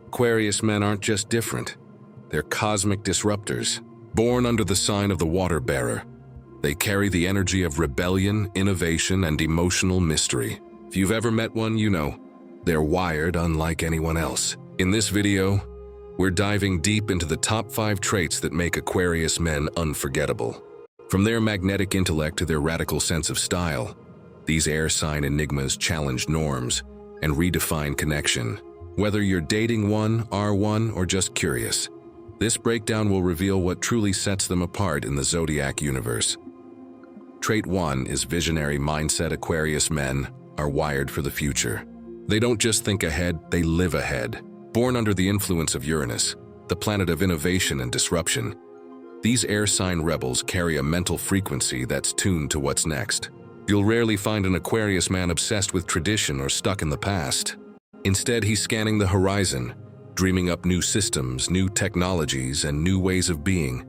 Aquarius men aren't just different. They're cosmic disruptors, born under the sign of the water bearer. They carry the energy of rebellion, innovation, and emotional mystery. If you've ever met one, you know, they're wired unlike anyone else. In this video, we're diving deep into the top 5 traits that make Aquarius men unforgettable. From their magnetic intellect to their radical sense of style, these air sign enigmas challenge norms and redefine connection. Whether you're dating one, are one, or just curious, this breakdown will reveal what truly sets them apart in the Zodiac universe. Trait 1 is visionary mindset. Aquarius men are wired for the future. They don't just think ahead, they live ahead. Born under the influence of Uranus, the planet of innovation and disruption, these air sign rebels carry a mental frequency that's tuned to what's next. You'll rarely find an Aquarius man obsessed with tradition or stuck in the past. Instead, he's scanning the horizon, dreaming up new systems, new technologies, and new ways of being.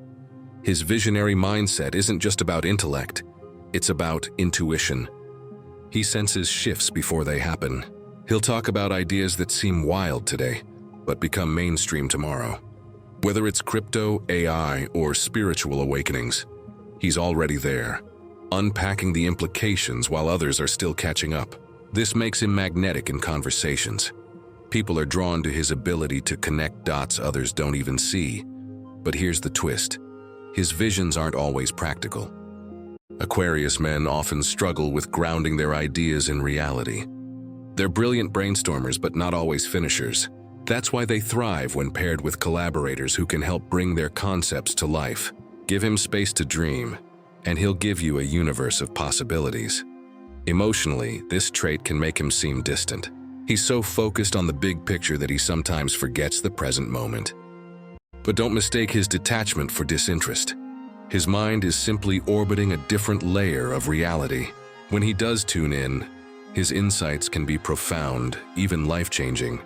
His visionary mindset isn't just about intellect, it's about intuition. He senses shifts before they happen. He'll talk about ideas that seem wild today, but become mainstream tomorrow. Whether it's crypto, AI, or spiritual awakenings, he's already there, unpacking the implications while others are still catching up. This makes him magnetic in conversations. People are drawn to his ability to connect dots others don't even see. But here's the twist. His visions aren't always practical. Aquarius men often struggle with grounding their ideas in reality. They're brilliant brainstormers, but not always finishers. That's why they thrive when paired with collaborators who can help bring their concepts to life. Give him space to dream, and he'll give you a universe of possibilities. Emotionally, this trait can make him seem distant. He's so focused on the big picture that he sometimes forgets the present moment. But don't mistake his detachment for disinterest. His mind is simply orbiting a different layer of reality. When he does tune in, his insights can be profound, even life-changing.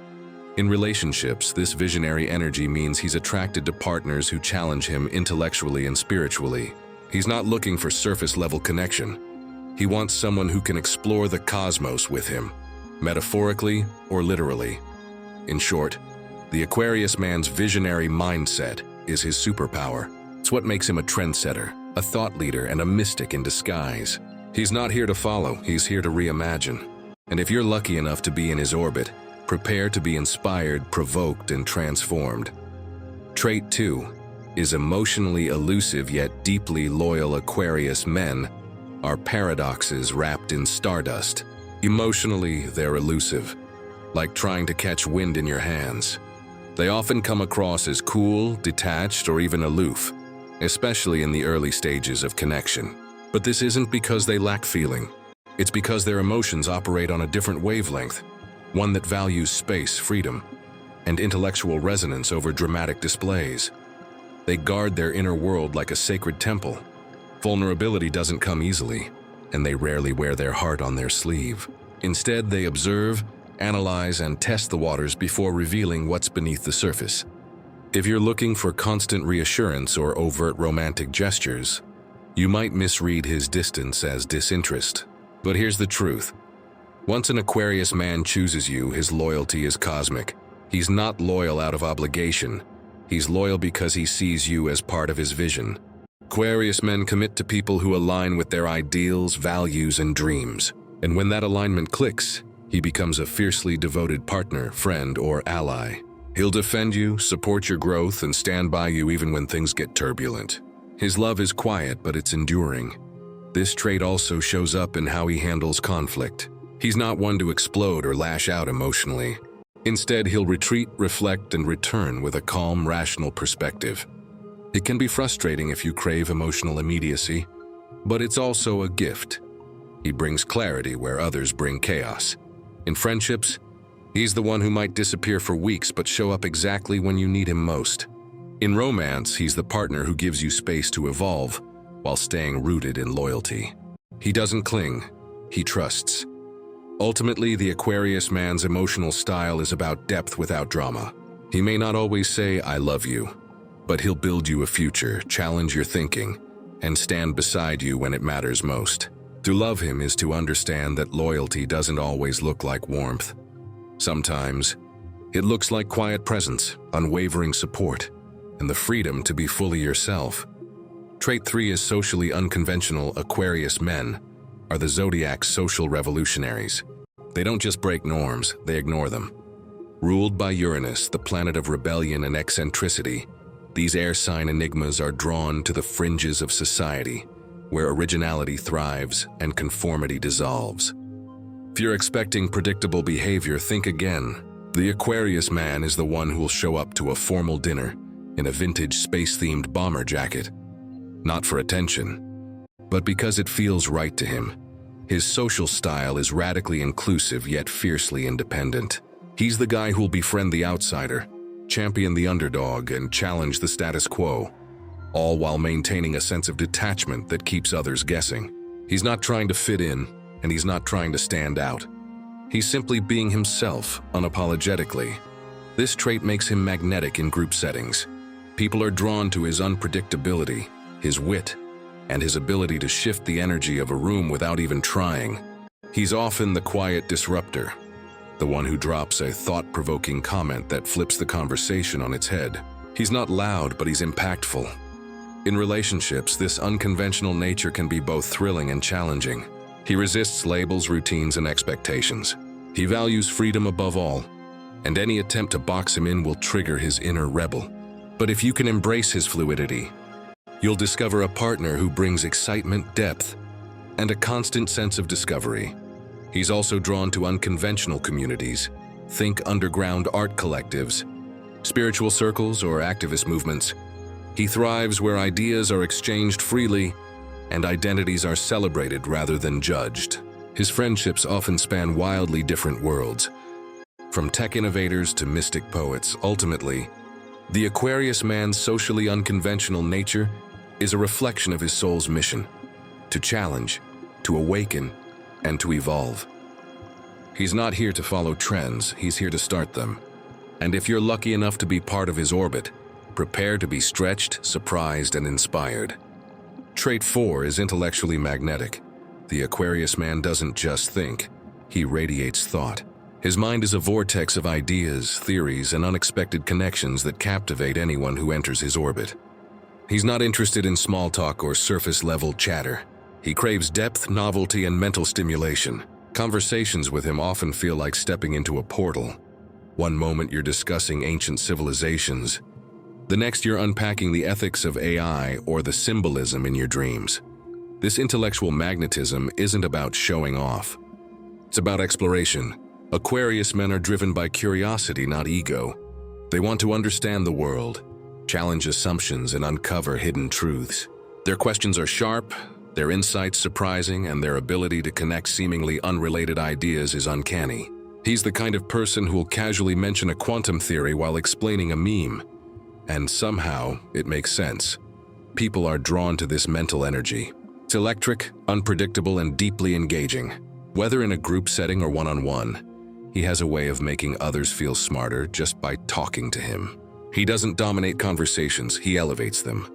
In relationships, this visionary energy means he's attracted to partners who challenge him intellectually and spiritually. He's not looking for surface-level connection. He wants someone who can explore the cosmos with him, metaphorically or literally. In short, the Aquarius man's visionary mindset is his superpower. It's what makes him a trendsetter, a thought leader, and a mystic in disguise. He's not here to follow, he's here to reimagine. And if you're lucky enough to be in his orbit, prepare to be inspired, provoked, and transformed. Trait 2 is emotionally elusive yet deeply loyal. Aquarius men are paradoxes wrapped in stardust. Emotionally, they're elusive, like trying to catch wind in your hands. They often come across as cool, detached, or even aloof, especially in the early stages of connection. But this isn't because they lack feeling. It's because their emotions operate on a different wavelength, one that values space, freedom, and intellectual resonance over dramatic displays. They guard their inner world like a sacred temple. Vulnerability doesn't come easily, and they rarely wear their heart on their sleeve. Instead, they observe, analyze, and test the waters before revealing what's beneath the surface. If you're looking for constant reassurance or overt romantic gestures, you might misread his distance as disinterest. But here's the truth. Once an Aquarius man chooses you, his loyalty is cosmic. He's not loyal out of obligation. He's loyal because he sees you as part of his vision. Aquarius men commit to people who align with their ideals, values, and dreams. And when that alignment clicks, he becomes a fiercely devoted partner, friend, or ally. He'll defend you, support your growth, and stand by you even when things get turbulent. His love is quiet, but it's enduring. This trait also shows up in how he handles conflict. He's not one to explode or lash out emotionally. Instead, he'll retreat, reflect, and return with a calm, rational perspective. It can be frustrating if you crave emotional immediacy, but it's also a gift. He brings clarity where others bring chaos. In friendships, he's the one who might disappear for weeks but show up exactly when you need him most. In romance, he's the partner who gives you space to evolve while staying rooted in loyalty. He doesn't cling, he trusts. Ultimately, the Aquarius man's emotional style is about depth without drama. He may not always say, "I love you," but he'll build you a future, challenge your thinking, and stand beside you when it matters most. To love him is to understand that loyalty doesn't always look like warmth. Sometimes, It looks like quiet presence, unwavering support, and the freedom to be fully yourself. Trait 3 is socially unconventional. Aquarius men are the Zodiac's social revolutionaries. They don't just break norms, they ignore them. Ruled by Uranus, the planet of rebellion and eccentricity, these air sign enigmas are drawn to the fringes of society, where originality thrives and conformity dissolves. If you're expecting predictable behavior, think again. The Aquarius man is the one who will show up to a formal dinner in a vintage space-themed bomber jacket. Not for attention, but because it feels right to him. His social style is radically inclusive yet fiercely independent. He's the guy who'll befriend the outsider, champion the underdog, and challenge the status quo, all while maintaining a sense of detachment that keeps others guessing. He's not trying to fit in, and he's not trying to stand out. He's simply being himself, unapologetically. This trait makes him magnetic in group settings. People are drawn to his unpredictability, his wit, and his ability to shift the energy of a room without even trying. He's often the quiet disruptor, the one who drops a thought-provoking comment that flips the conversation on its head. He's not loud, but he's impactful. In relationships, this unconventional nature can be both thrilling and challenging. He resists labels, routines, and expectations. He values freedom above all, and any attempt to box him in will trigger his inner rebel. But if you can embrace his fluidity, you'll discover a partner who brings excitement, depth, and a constant sense of discovery. He's also drawn to unconventional communities. Think underground art collectives, spiritual circles, or activist movements. He thrives where ideas are exchanged freely and identities are celebrated rather than judged. His friendships often span wildly different worlds, from tech innovators to mystic poets. Ultimately, the Aquarius man's socially unconventional nature is a reflection of his soul's mission: to challenge, to awaken, and to evolve. He's not here to follow trends, he's here to start them. And if you're lucky enough to be part of his orbit, prepare to be stretched, surprised, and inspired. Trait 4 is intellectually magnetic. The Aquarius man doesn't just think, he radiates thought. His mind is a vortex of ideas, theories, and unexpected connections that captivate anyone who enters his orbit. He's not interested in small talk or surface-level chatter. He craves depth, novelty, and mental stimulation. Conversations with him often feel like stepping into a portal. One moment you're discussing ancient civilizations, the next you're unpacking the ethics of AI or the symbolism in your dreams. This intellectual magnetism isn't about showing off. It's about exploration. Aquarius men are driven by curiosity, not ego. They want to understand the world, challenge assumptions, and uncover hidden truths. Their questions are sharp, their insights surprising, and their ability to connect seemingly unrelated ideas is uncanny. He's the kind of person who will casually mention a quantum theory while explaining a meme. And somehow, it makes sense. People are drawn to this mental energy. It's electric, unpredictable, and deeply engaging. Whether in a group setting or one-on-one, he has a way of making others feel smarter just by talking to him. He doesn't dominate conversations, he elevates them.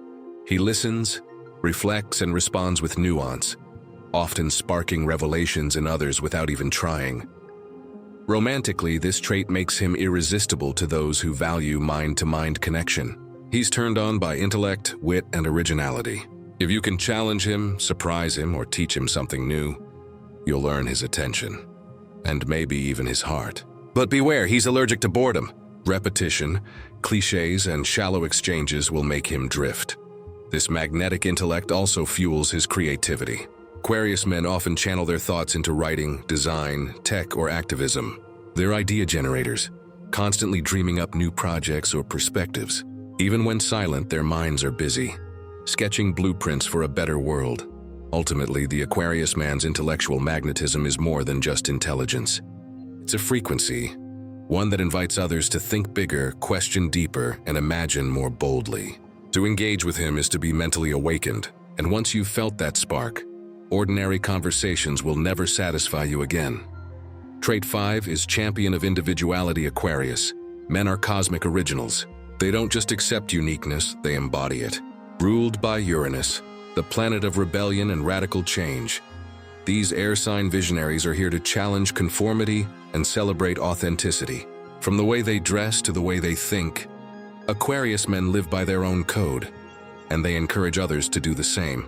He listens, reflects, and responds with nuance, often sparking revelations in others without even trying. Romantically, this trait makes him irresistible to those who value mind-to-mind connection. He's turned on by intellect, wit, and originality. If you can challenge him, surprise him, or teach him something new, you'll earn his attention, and maybe even his heart. But beware, he's allergic to boredom. Repetition, cliches, and shallow exchanges will make him drift. This magnetic intellect also fuels his creativity. Aquarius men often channel their thoughts into writing, design, tech, or activism. They're idea generators, constantly dreaming up new projects or perspectives. Even when silent, their minds are busy, sketching blueprints for a better world. Ultimately, the Aquarius man's intellectual magnetism is more than just intelligence. It's a frequency, one that invites others to think bigger, question deeper, and imagine more boldly. To engage with him is to be mentally awakened, and once you've felt that spark, ordinary conversations will never satisfy you again. Trait 5 is champion of individuality. Aquarius men are cosmic originals. They don't just accept uniqueness, they embody it. Ruled by Uranus, the planet of rebellion and radical change, these air sign visionaries are here to challenge conformity and celebrate authenticity. From the way they dress to the way they think, Aquarius men live by their own code, and they encourage others to do the same.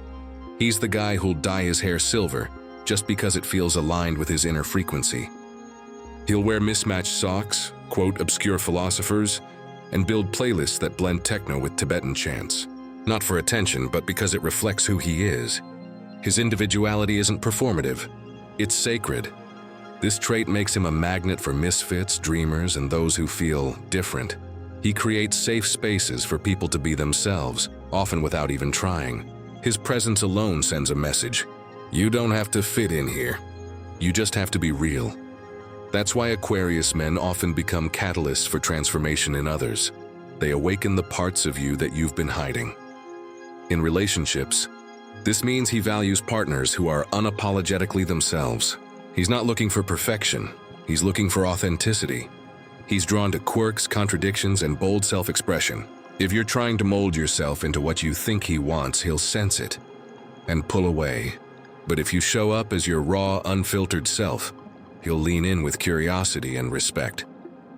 He's the guy who'll dye his hair silver just because it feels aligned with his inner frequency. He'll wear mismatched socks, quote obscure philosophers, and build playlists that blend techno with Tibetan chants. Not for attention, but because it reflects who he is. His individuality isn't performative, it's sacred. This trait makes him a magnet for misfits, dreamers, and those who feel different. He creates safe spaces for people to be themselves, often without even trying. His presence alone sends a message. You don't have to fit in here. You just have to be real. That's why Aquarius men often become catalysts for transformation in others. They awaken the parts of you that you've been hiding. In relationships, this means he values partners who are unapologetically themselves. He's not looking for perfection. He's looking for authenticity. He's drawn to quirks, contradictions, and bold self-expression. If you're trying to mold yourself into what you think he wants, he'll sense it and pull away. But if you show up as your raw, unfiltered self, he'll lean in with curiosity and respect.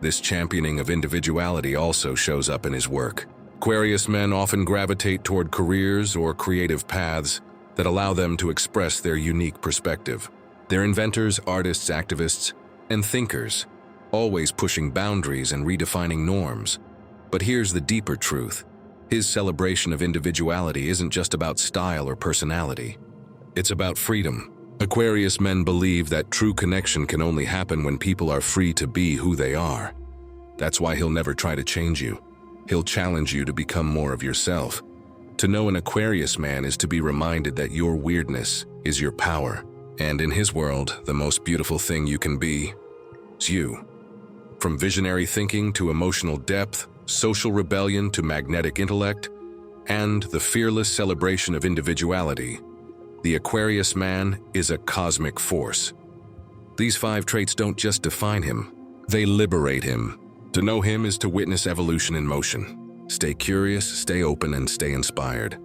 This championing of individuality also shows up in his work. Aquarius men often gravitate toward careers or creative paths that allow them to express their unique perspective. They're inventors, artists, activists, and thinkers, always pushing boundaries and redefining norms. But here's the deeper truth. His celebration of individuality isn't just about style or personality. It's about freedom. Aquarius men believe that true connection can only happen when people are free to be who they are. That's why he'll never try to change you. He'll challenge you to become more of yourself. To know an Aquarius man is to be reminded that your weirdness is your power. And in his world, the most beautiful thing you can be is you. From visionary thinking to emotional depth, social rebellion to magnetic intellect, and the fearless celebration of individuality, the Aquarius man is a cosmic force. These 5 traits don't just define him, they liberate him. To know him is to witness evolution in motion. Stay curious, stay open, and stay inspired.